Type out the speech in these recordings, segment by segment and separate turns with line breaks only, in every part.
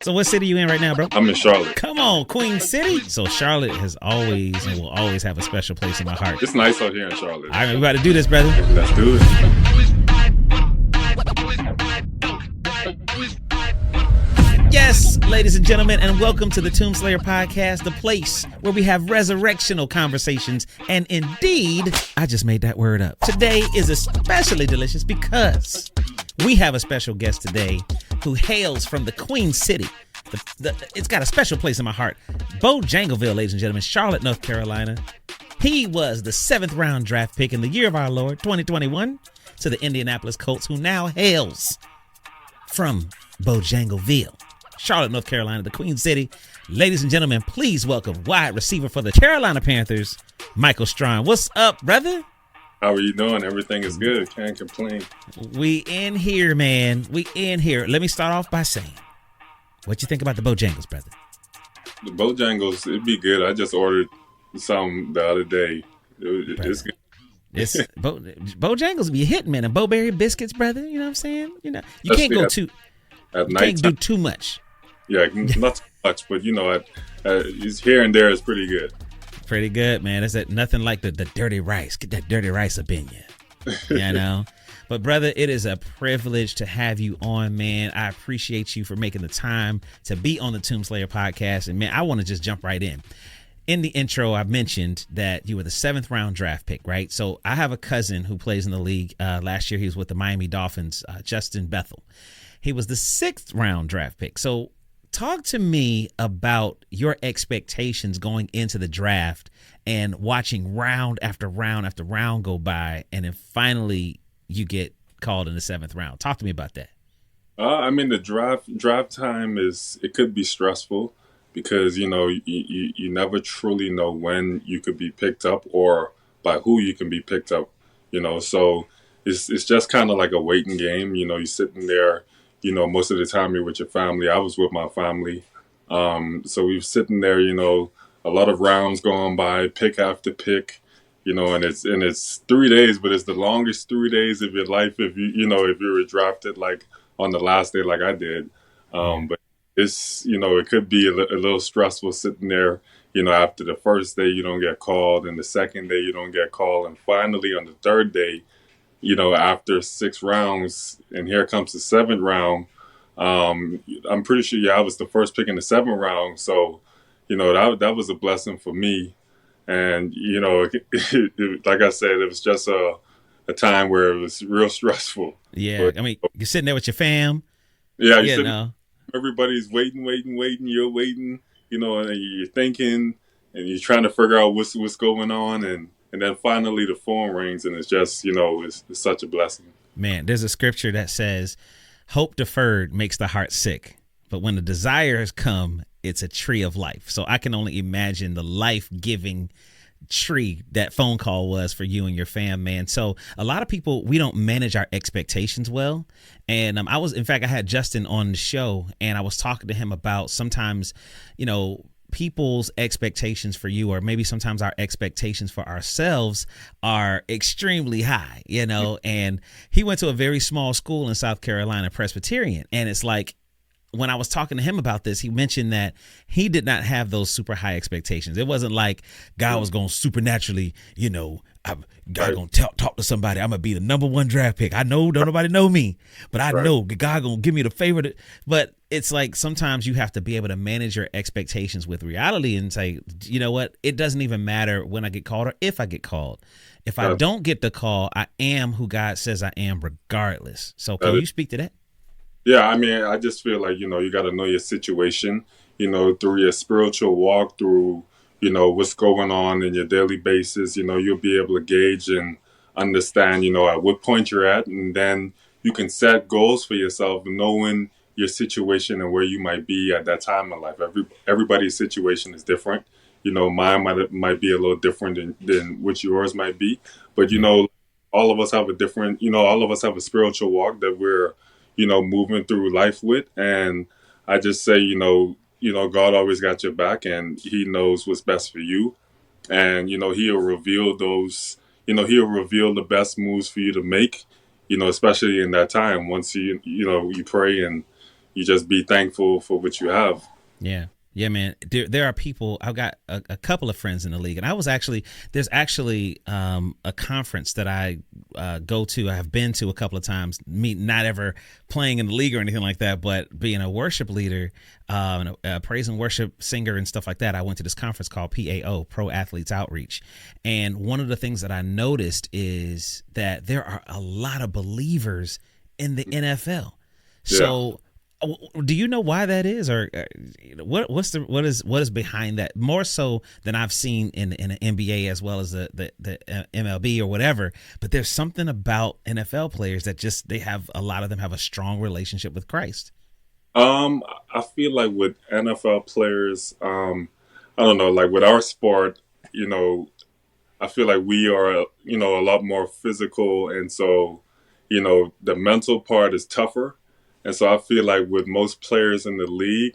So what city you in right now, bro?
I'm in Charlotte.
Come on, Queen City. So Charlotte has always and will always have a special place in my heart.
It's nice out here in Charlotte.
All right, we about to do this, brother.
Let's do it.
Yes, ladies and gentlemen, and welcome to the Tombslayer Podcast, the place where we have resurrectional conversations. And indeed, I just made that word up. Today is especially delicious because we have a special guest today who hails from the Queen City. It's got a special place in my heart. Bojangleville, ladies and gentlemen, Charlotte, North Carolina. He was the 7th round draft pick in the year of our Lord, 2021, to the Indianapolis Colts, who now hails from Bojangleville, Charlotte, North Carolina, the Queen City. Ladies and gentlemen, please welcome wide receiver for the Carolina Panthers, Michael Strachan. What's up, brother?
How are you doing? Everything is good. Can't complain.
We in here, man. We in here. Let me start off by saying, what you think about the Bojangles, brother?
The Bojangles, it'd be good. I just ordered some the other day. It's good.
It's Bojangles be hitting, man. And Bowberry biscuits, brother. You know what I'm saying? You know, you can't go too.
At
you
night
can't do too much.
Yeah, not too much, but you know, here and there is pretty good.
Pretty good, man. It's nothing like the dirty rice. Get that dirty rice up in you. You know? But brother, it is a privilege to have you on, man. I appreciate you for making the time to be on the Tombslayer Podcast. And man, I want to just jump right in. In the intro, I mentioned that you were the 7th round draft pick, right? So I have a cousin who plays in the league. Last year, he was with the Miami Dolphins, Justin Bethel. He was the 6th round draft pick. So talk to me about your expectations going into the draft and watching round after round after round go by, and then finally you get called in the 7th round. Talk to me about that.
I mean, the draft time it could be stressful because, you know, you never truly know when you could be picked up or by who you can be picked up, you know. So it's just kind of like a waiting game. You know, you're sitting there. You know, most of the time you're with your family. I was with my family. So we were sitting there, you know, a lot of rounds going by, pick after pick, you know, and it's 3 days, but it's the longest 3 days of your life if you were drafted like on the last day like I did. But it's, you know, it could be a little stressful sitting there, you know, after the first day you don't get called, and the second day you don't get called, and finally on the third day, you know, after 6 rounds, and here comes the 7th round. I'm pretty sure, I was the first pick in the 7th round. So, you know, that was a blessing for me. And, you know, like I said, it was just a time where it was real stressful.
Yeah, but, I mean, you're sitting there with your fam.
Yeah, everybody's waiting. You're waiting, you know, and you're thinking, and you're trying to figure out what's going on, and then finally the phone rings, and it's just, you know, it's such a blessing.
Man, there's a scripture that says, hope deferred makes the heart sick, but when the desires come, it's a tree of life. So I can only imagine the life-giving tree that phone call was for you and your fam, man. So a lot of people, we don't manage our expectations well. And I had Justin on the show, and I was talking to him about sometimes, you know, people's expectations for you, or maybe sometimes our expectations for ourselves, are extremely high, you know. And he went to a very small school in South Carolina, Presbyterian. And it's like, when I was talking to him about this, he mentioned that he did not have those super high expectations. It wasn't like God was going to supernaturally, you know, God going to talk to somebody. I'm going to be the number 1 draft pick. I know don't nobody know me, but I know God going to give me the favor. But it's like sometimes you have to be able to manage your expectations with reality and say, you know what, it doesn't even matter when I get called or if I get called. If I don't get the call, I am who God says I am regardless. So can you speak to that?
Yeah, I mean, I just feel like, you know, you got to know your situation, you know, through your spiritual walk, through, you know, what's going on in your daily basis. You know, you'll be able to gauge and understand, you know, at what point you're at. And then you can set goals for yourself, knowing your situation and where you might be at that time in life. Everybody's situation is different. You know, mine might be a little different than what yours might be. But, you know, all of us have a spiritual walk that we're, you know, moving through life with. And I just say, you know, God always got your back, and he knows what's best for you. And, you know, he'll reveal the best moves for you to make, you know, especially in that time once you pray and, you just be thankful for what you have.
Yeah. Yeah, man. There are people. I've got a couple of friends in the league, and there's actually a conference that I go to. I have been to a couple of times. Me not ever playing in the league or anything like that, but being a worship leader, and a praise and worship singer and stuff like that. I went to this conference called PAO, Pro Athletes Outreach, and one of the things that I noticed is that there are a lot of believers in the NFL.
Yeah.
So do you know why that is, or what is behind that? More so than I've seen in the NBA as well as the MLB or whatever. But there's something about NFL players that just a lot of them have a strong relationship with Christ.
I feel like with NFL players, I don't know, like with our sport, you know, I feel like we are, a lot more physical, and so, the mental part is tougher, and so I feel like with most players in the league,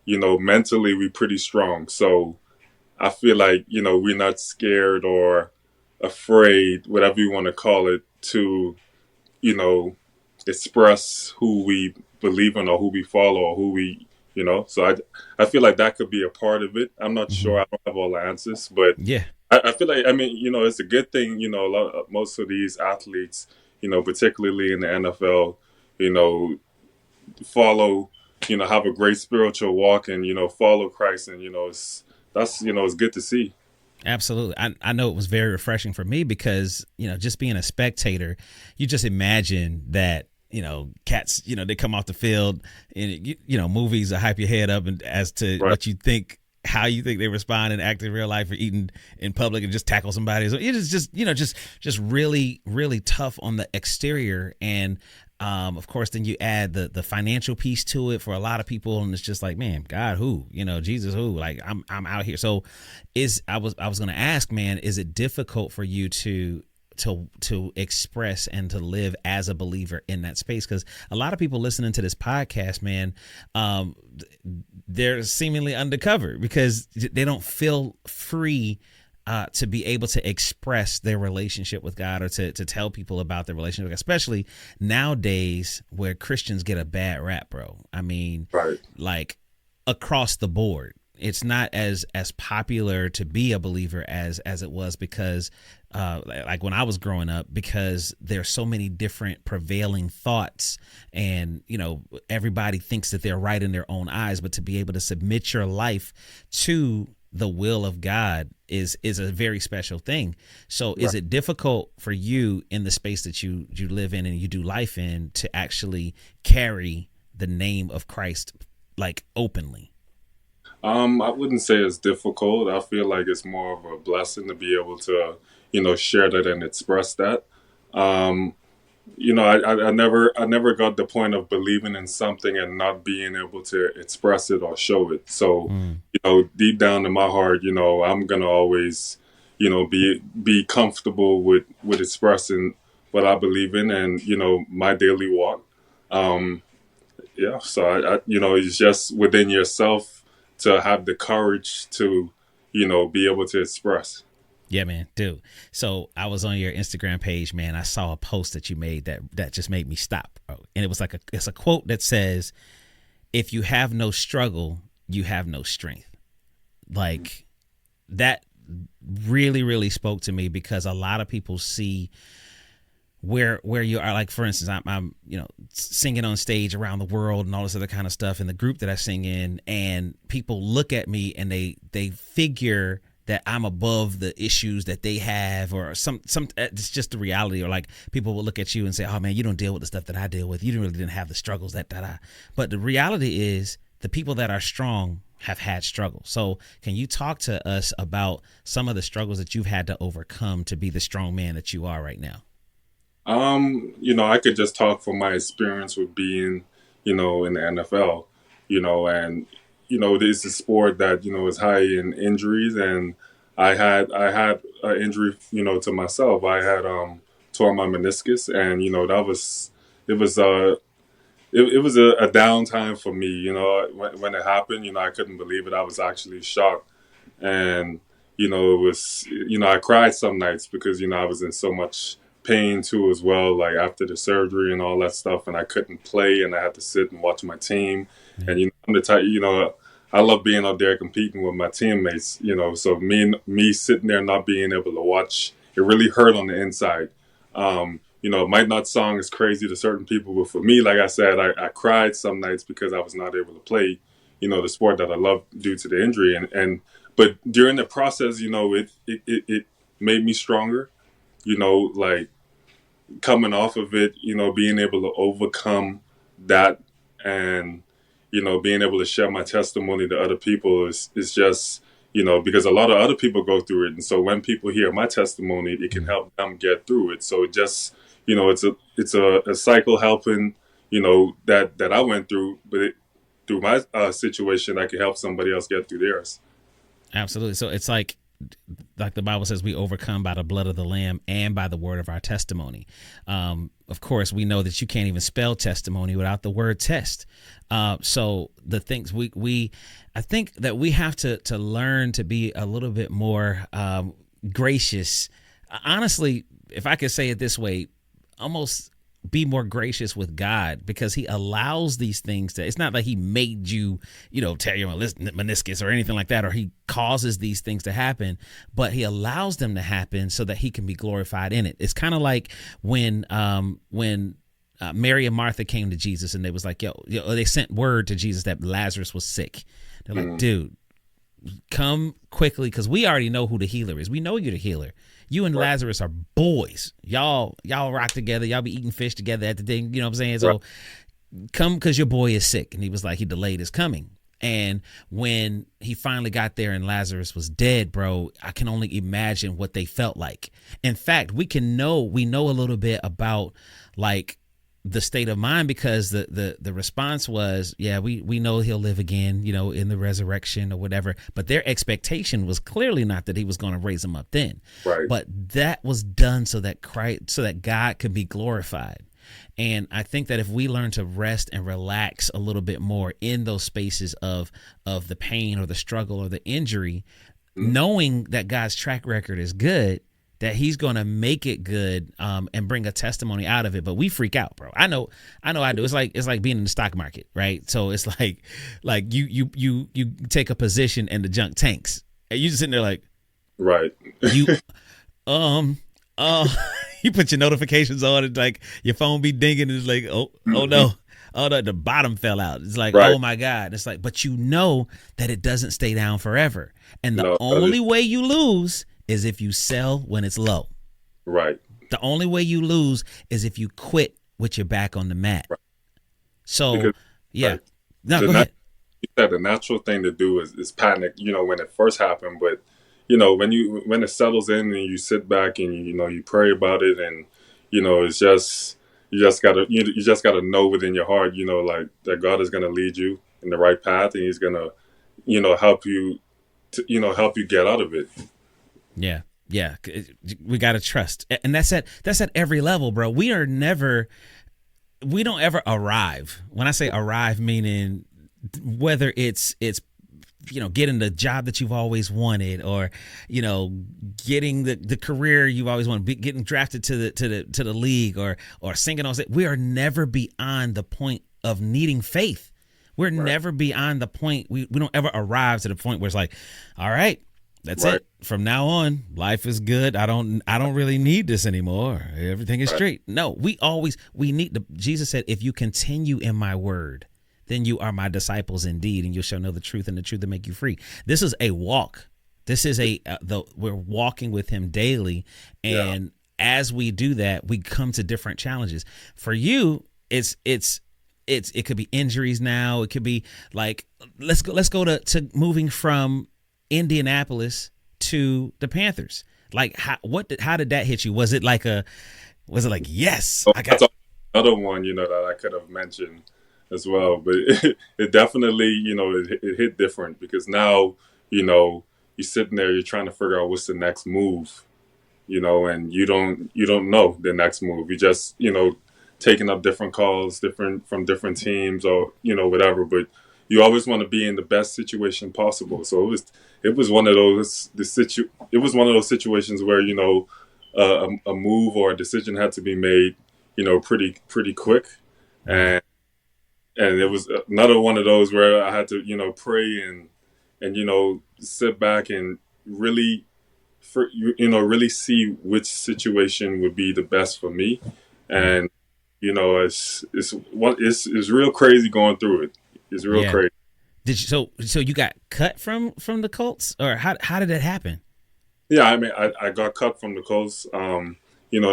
mentally we're pretty strong. So I feel like we're not scared or afraid, whatever you want to call it, to you know express who we believe in or who we follow or who we so I feel like that could be a part of it. I'm not
Hmm.
sure, I don't have all the answers, but
Yeah,
I feel like, I mean, it's a good thing, most of these athletes, particularly in the NFL, you know follow, have a great spiritual walk, and follow Christ, and it's good to see.
absolutely. I know it was very refreshing for me because, just being a spectator, you just imagine that, cats, they come off the field and, movies that hype your head up and as to
Right.
what you think, how you think they respond and act in real life or eating in public and just tackle somebody. So it is just really, really tough on the exterior. And, of course, then you add the financial piece to it for a lot of people, and it's just like, man, God, who, Jesus, who, like, I'm out here. So, I was going to ask, man, is it difficult for you to express and to live as a believer in that space? Because a lot of people listening to this podcast, man, they're seemingly undercover because they don't feel free to be able to express their relationship with God, or to tell people about their relationship, especially nowadays where Christians get a bad rap, bro. I mean,
Right.
like, across the board, it's not as popular to be a believer as it was, because like when I was growing up, because there's so many different prevailing thoughts, and everybody thinks that they're right in their own eyes, but to be able to submit your life to the will of God is a very special thing. So is it difficult for you in the space that you live in and you do life in to actually carry the name of Christ, like, openly?
I wouldn't say it's difficult. I feel like it's more of a blessing to be able to, share that and express that. Um, I never got the point of believing in something and not being able to express it or show it. So,
Mm.
deep down in my heart, I'm gonna always, be comfortable with expressing what I believe in, and my daily walk. Um, yeah, so it's just within yourself to have the courage to, be able to express.
Yeah, man, dude. So I was on your Instagram page, man. I saw a post that you made that just made me stop, bro. And it was like it's a quote that says, "If you have no struggle, you have no strength." Like, that really, really spoke to me, because a lot of people see where you are. Like, for instance, I'm singing on stage around the world and all this other kind of stuff in the group that I sing in, and people look at me and they figure that I'm above the issues that they have, or some it's just the reality. Or like, people will look at you and say, "Oh man, you don't deal with the stuff that I deal with. You didn't have the struggles that I." But the reality is, the people that are strong have had struggles. So can you talk to us about some of the struggles that you've had to overcome to be the strong man that you are right now?
I could just talk from my experience with being, in the NFL, and this is a sport that is high in injuries, and I had an injury, to myself. I had tore my meniscus, and that was it was it was a downtime for me. When it happened, I couldn't believe it. I was actually shocked, and it was I cried some nights because I was in so much pain too as well, like after the surgery and all that stuff, and I couldn't play, and I had to sit and watch my team.
Yeah.
And I'm the type, I love being out there competing with my teammates. So me sitting there not being able to watch, it really hurt on the inside. It might not sound as crazy to certain people, but for me, like I said, I cried some nights because I was not able to play, the sport that I love due to the injury. But during the process, it made me stronger, like coming off of it, being able to overcome that, and, being able to share my testimony to other people is just, because a lot of other people go through it. And so when people hear my testimony, it can help them get through it. So it just, it's a cycle helping, that I went through, but through my situation, I can help somebody else get through theirs.
Absolutely. So it's like the Bible says, we overcome by the blood of the Lamb and by the word of our testimony. Of course, we know that you can't even spell testimony without the word test. So the things I think that we have to learn to be a little bit more gracious. Honestly, if I could say it this way, almost be more gracious with God, because he allows these things it's not like he made you, tear your meniscus or anything like that, or he causes these things to happen, but he allows them to happen so that he can be glorified in it. It's kind of like when Mary and Martha came to Jesus, and they was like, they sent word to Jesus that Lazarus was sick. They're like, dude, come quickly, because we already know who the healer is. We know you're the healer. You and Lazarus are boys. Y'all rock together. Y'all be eating fish together at the thing. You know what I'm saying? So come, because your boy is sick. And he was like, he delayed his coming. And when he finally got there and Lazarus was dead, bro, I can only imagine what they felt like. In fact, we know a little bit about like the state of mind, because the response was, yeah, we know he'll live again, in the resurrection or whatever. But their expectation was clearly not that he was going to raise him up then.
Right.
But that was done so that God could be glorified. And I think that if we learn to rest and relax a little bit more in those spaces of the pain or the struggle or the injury, knowing that God's track record is good, that he's going to make it good, and bring a testimony out of it. But we freak out, bro. I know I do. It's like being in the stock market, right? So it's like you take a position and the junk tanks, and you just sitting there like,
right.
You you put your notifications on, and like your phone be dinging, and it's like, oh no, the bottom fell out. It's like, oh my God. It's like, but you know that it doesn't stay down forever, and the only way you lose is if you sell when it's low.
Right.
The only way you lose is if you quit with your back on the mat. Right. So, because, yeah. Right. No, go ahead.
You said the natural thing to do is panic, when it first happened. But, when it settles in and you sit back and, you pray about it, and, it's just, you just gotta know within your heart, like that God is going to lead you in the right path, and he's going to, help you get out of it.
Yeah. We got to trust. And that's at every level, bro. We don't ever arrive. When I say arrive, meaning whether it's getting the job that you've always wanted, or, getting the career you've always wanted, getting drafted to the league, or singing on stage. We are never beyond the point of needing faith. We're never beyond the point. We don't ever arrive to the point where it's like, all right, that's it. From now on, life is good. I don't really need this anymore. Everything is straight. No, we need Jesus said, if you continue in my word, then you are my disciples indeed, and you shall know the truth, and the truth will make you free. This is a walk. This is we're walking with him daily. And as we do that, we come to different challenges. For you, it could be injuries now. It could be like, let's go to moving from Indianapolis to the Panthers. Like, how did that hit you? Was it like yes, I got
another one, that I could have mentioned as well, but it definitely, it hit different, because now, you're sitting there, you're trying to figure out what's the next move, and you don't know the next move. You just, taking up different calls, from different teams, or, whatever, but you always want to be in the best situation possible. So it was one of those situations where, a move or a decision had to be made, pretty quick,
Right.
and it was another one of those where I had to, pray and sit back and really, really see which situation would be the best for me,
Yeah.
and it's real crazy going through it. It's real
Yeah.
crazy.
Did you, so you got cut from the Colts, or how did that happen?
Yeah, I mean, I got cut from the Colts. In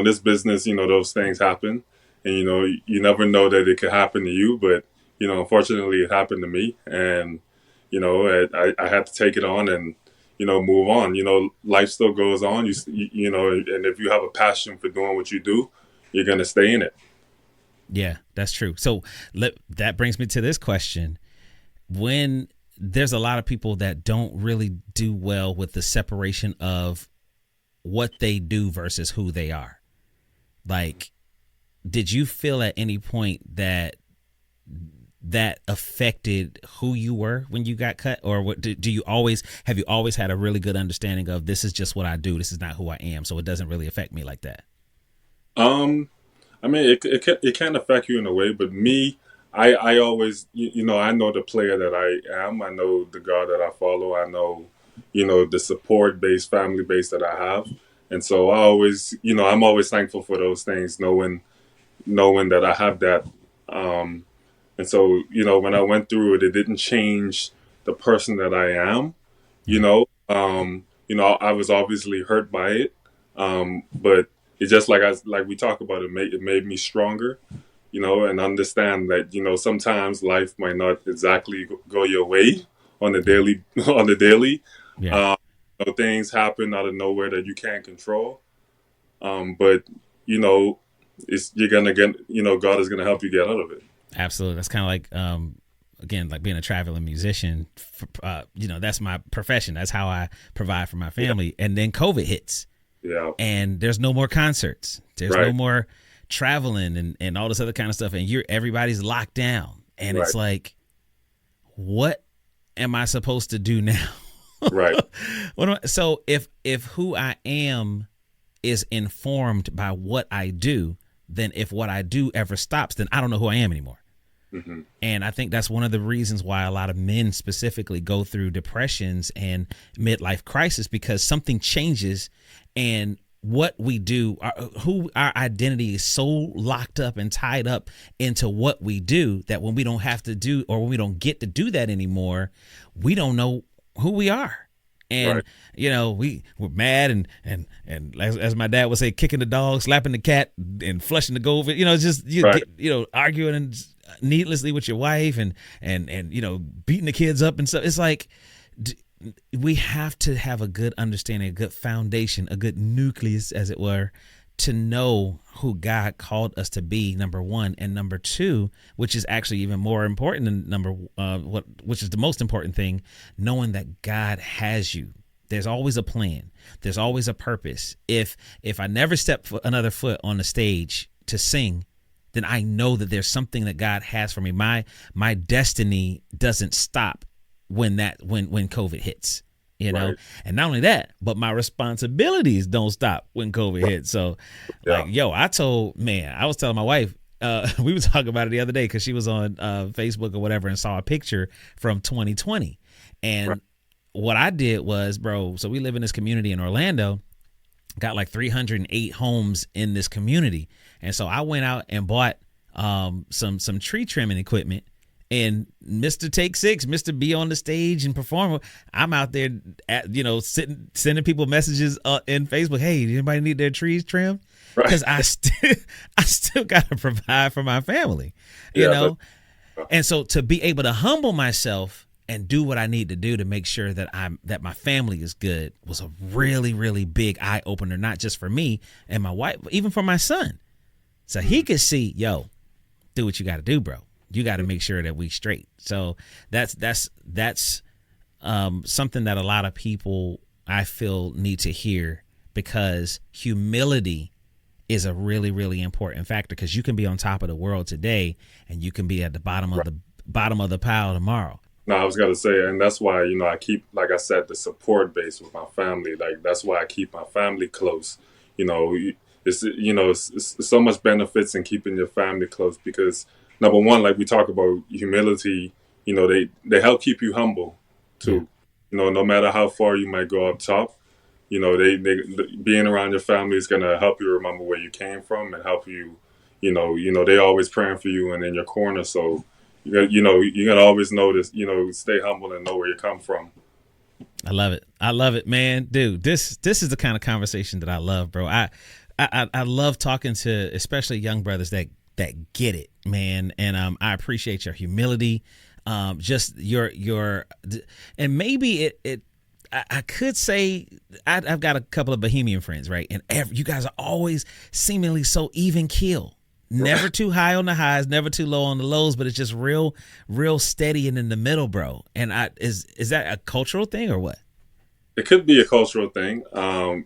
this business, those things happen, and you never know that it could happen to you, but unfortunately, it happened to me, and I had to take it on and move on. Life still goes on. And if you have a passion for doing what you do, you're gonna stay in it.
Yeah, that's true. So that brings me to this question. When there's a lot of people that don't really do well with the separation of what they do versus who they are. Like, did you feel at any point that affected who you were when you got cut, or what do you always have you always had a really good understanding of, this is just what I do, this is not who I am, so it doesn't really affect me like that?
Um, I mean, it can affect you in a way, but me, I always, I know the player that I am. I know the God that I follow. I know, the support base, family base that I have, and so I'm always thankful for those things, knowing that I have that. Um, and so, when I went through it, it didn't change the person that I am.
Yeah.
I was obviously hurt by it, but it's just like we talk about, it made me stronger, and understand that sometimes life might not exactly go your way on the
Yeah.
daily on the daily.
Yeah.
Um, things happen out of nowhere that you can't control, but you know you're gonna get, God is gonna help you get out of it.
Absolutely. That's kind of like, again, like being a traveling musician. That's my profession. That's how I provide for my
Yeah,
family. And then COVID hits,
yeah,
and there's no more concerts. There's no
right,
more traveling and all this other kind of stuff. And everybody's locked down. And
right,
it's like, what am I supposed to do now?
right,
So if who I am is informed by what I do, then if what I do ever stops, then I don't know who I am anymore.
hmm,
And I think that's one of the reasons why a lot of men specifically go through depressions and midlife crisis, because something changes, and what we do, our identity is so locked up and tied up into what we do, that when we don't have to do, or when we don't get to do that anymore, we don't know who we are. And
right,
we're mad and as my dad would say, kicking the dog, slapping the cat, and flushing the goldfish. Just you
right,
get arguing and needlessly with your wife, and beating the kids up and stuff. It's like, we have to have a good understanding, a good foundation, a good nucleus, as it were, to know who God called us to be, number one, and number two, which is actually even more important than which is the most important thing, knowing that God has you. There's always a plan. There's always a purpose. If I never step another foot on the stage to sing, then I know that there's something that God has for me. My destiny doesn't stop when COVID hits.
right,
And not only that, but my responsibilities don't stop when COVID
right,
hits. So,
yeah,
like, I was telling my wife, we were talking about it the other day, because she was on Facebook or whatever and saw a picture from 2020.
right,
And what I did was, bro, so we live in this community in Orlando, got like 308 homes in this community. And so I went out and bought some tree trimming equipment. And Mr. Take Six, Mr. Be on the stage and perform, I'm out there sending people messages in Facebook. Hey, anybody need their trees trimmed?
right.
Because I still got to provide for my family, you
Yeah,
know? And so to be able to humble myself and do what I need to do to make sure that my family is good was a really, really big eye opener, not just for me and my wife, but even for my son. So he could see, do what you got to do, bro. You got to make sure that we straight. So that's something that a lot of people, I feel, need to hear, because humility is a really, really important factor, because you can be on top of the world today and you can be at the bottom of
right.
the pile tomorrow.
No, I was gonna say, and that's why I keep, like I said, the support base with my family. Like that's why I keep my family close. You know, it's so much benefits in keeping your family close because number one, like we talk about humility, they help keep you humble
Yeah.
too. No matter how far you might go up top, they being around your family is gonna help you remember where you came from and help you. They always praying for you and in your corner. So, you gotta always know this. Stay humble and know where you come from.
I love it. I love it, man. Dude, this is the kind of conversation that I love, bro. I love talking to especially young brothers that get it, man. And I appreciate your humility. Just your and maybe I could say I've got a couple of Bohemian friends, right? And you guys are always seemingly so even keel. Never too high on the highs, never too low on the lows, but it's just real steady and in the middle, bro. And is that a cultural thing or what?
It could be a cultural thing. For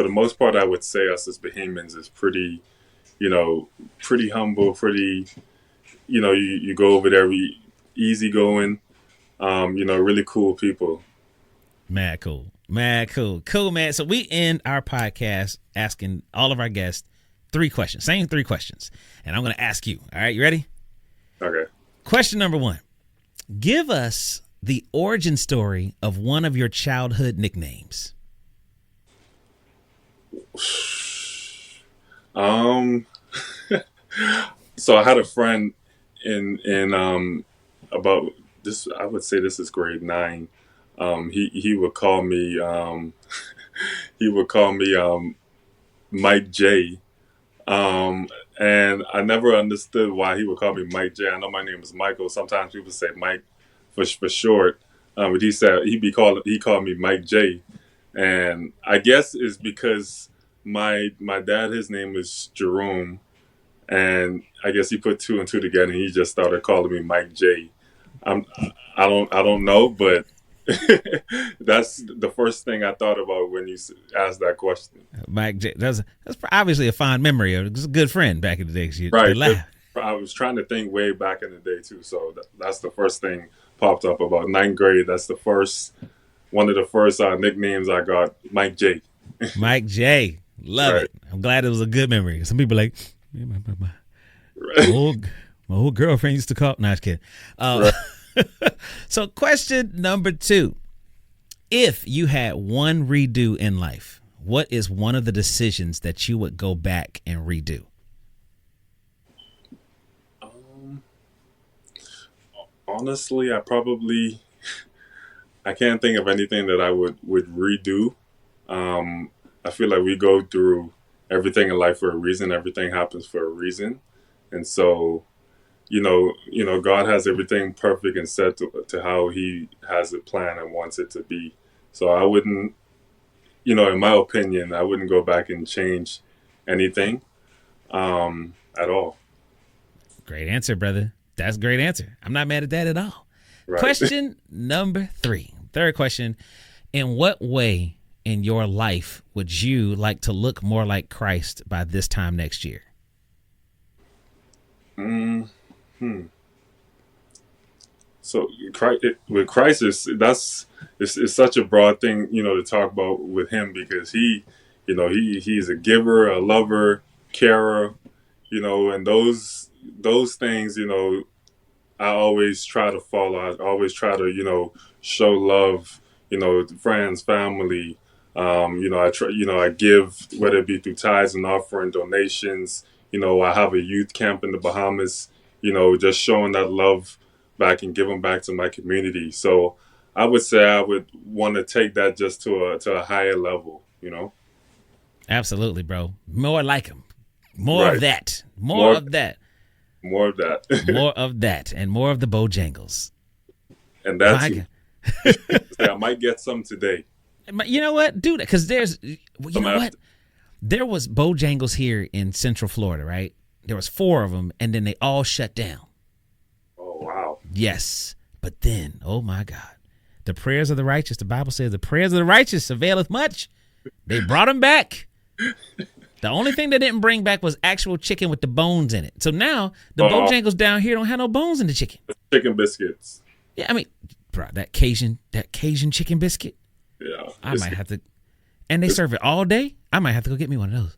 the most part, I would say us as Bahamians is pretty, pretty humble, pretty, you go over there, easygoing, really cool people.
Mad cool. Cool, man. So we end our podcast asking all of our guests 3 questions, same 3 questions. And I'm going to ask you. All right, you ready?
Okay.
Question number 1. Give us the origin story of one of your childhood nicknames.
So I had a friend in about this. I would say this is grade 9. He would call me Mike J. And I never understood why he would call me Mike J. I know my name is Michael. Sometimes people say Mike for short. But he called me Mike J. And I guess it's because my dad, his name is Jerome, and I guess he put 2 and 2 together and he just started calling me Mike J. I don't know, but that's the first thing I thought about when you asked that question.
Mike J. That's obviously a fond memory. It was a good friend back in the day.
Right. I was trying to think way back in the day too. So that's the first thing popped up about 9th grade. That's one of the first nicknames I got. Mike J.
Mike J. Love it. I'm glad it was a good memory. Some people like my old girlfriend used to call. No, I was kidding. Right. So question number 2, if you had one redo in life, what is one of the decisions that you would go back and redo?
Honestly, I can't think of anything that I would redo. I feel like we go through everything in life for a reason. Everything happens for a reason. And so, God has everything perfect and set to how he has it planned and wants it to be. So I wouldn't, in my opinion, I wouldn't go back and change anything at all.
Great answer, brother. That's a great answer. I'm not mad at that at all. Right. Question number 3. Third question. In what way in your life would you like to look more like Christ by this time next year?
So with Christ, it's such a broad thing, to talk about with him because he's a giver, a lover, carer, and those things, I always try to follow. I always try to, show love, friends, family. I give, whether it be through tithes and offering, donations. I have a youth camp in the Bahamas, just showing that love back and giving back to my community. So I would say I would want to take that just to a higher level,
Absolutely, bro. More like him. More of that.
More
of that.
More of that.
More of that. And more of the Bojangles.
And that's I might get some today.
You know what? Do that. Because there was Bojangles here in Central Florida, right? There was 4 of them, and then they all shut down.
Oh, wow.
Yes. But then, oh, my God. The prayers of the righteous, the Bible says, the prayers of the righteous availeth much. They brought them back. The only thing they didn't bring back was actual chicken with the bones in it. So now the Bojangles down here don't have no bones in the chicken.
Chicken biscuits.
Yeah, I mean, bro, that Cajun chicken biscuit.
Yeah.
I might have to. And they serve it all day? I might have to go get me one of those.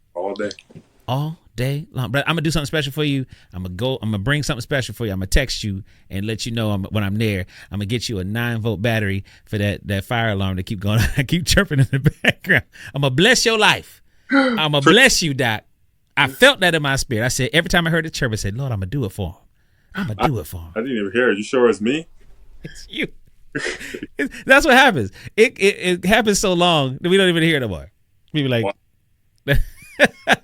All day long. But I'm gonna do something special for you. I'm gonna bring something special for you. I'm gonna text you and let you know when I'm there. I'm gonna get you a 9-volt battery for that fire alarm to keep going. I keep chirping in the background. I'm gonna bless your life. I'm gonna bless you, Doc. I felt that in my spirit. I said, every time I heard the chirp, I said, Lord, I'm gonna do it for him. I'm gonna do it for him.
I didn't even hear it. You sure it's me?
It's you. That's what happens. It happens so long that we don't even hear it no more. We be like,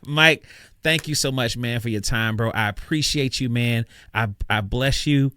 Mike, thank you so much, man, for your time, bro. I appreciate you, man. I bless you,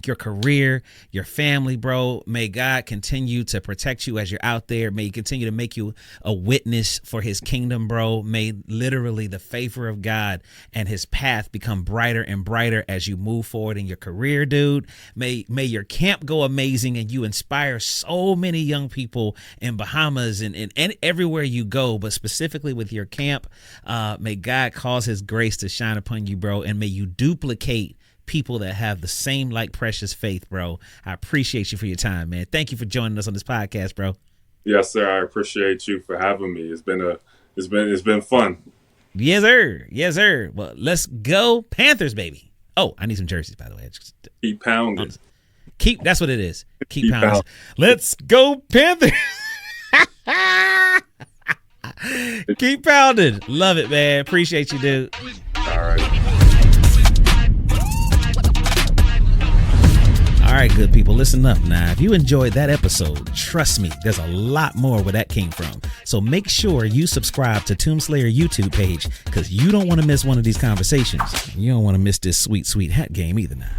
your career, your family, bro. May God continue to protect you as you're out there. May he continue to make you a witness for his kingdom, bro. May literally the favor of God and his path become brighter and brighter as you move forward in your career, dude. May your camp go amazing and you inspire so many young people in Bahamas and everywhere you go, but specifically with your camp. May God cause his grace to shine upon you, bro, and may you duplicate people that have the same like precious faith, bro. I appreciate you for your time, man. Thank you for joining us on this podcast, bro.
Yes, sir. I appreciate you for having me. It's been fun.
Yes, sir. Yes, sir. Well, let's go Panthers, baby. Oh, I need some jerseys, by the way.
Keep pounding.
That's what it is. Keep pounding. Let's go Panthers. Keep pounding. Love it, man. Appreciate you, dude.
All right.
All right, good people, listen up now. If you enjoyed that episode, trust me, there's a lot more where that came from. So make sure you subscribe to Tombslayer YouTube page because you don't want to miss one of these conversations. You don't want to miss this sweet, sweet hat game either now.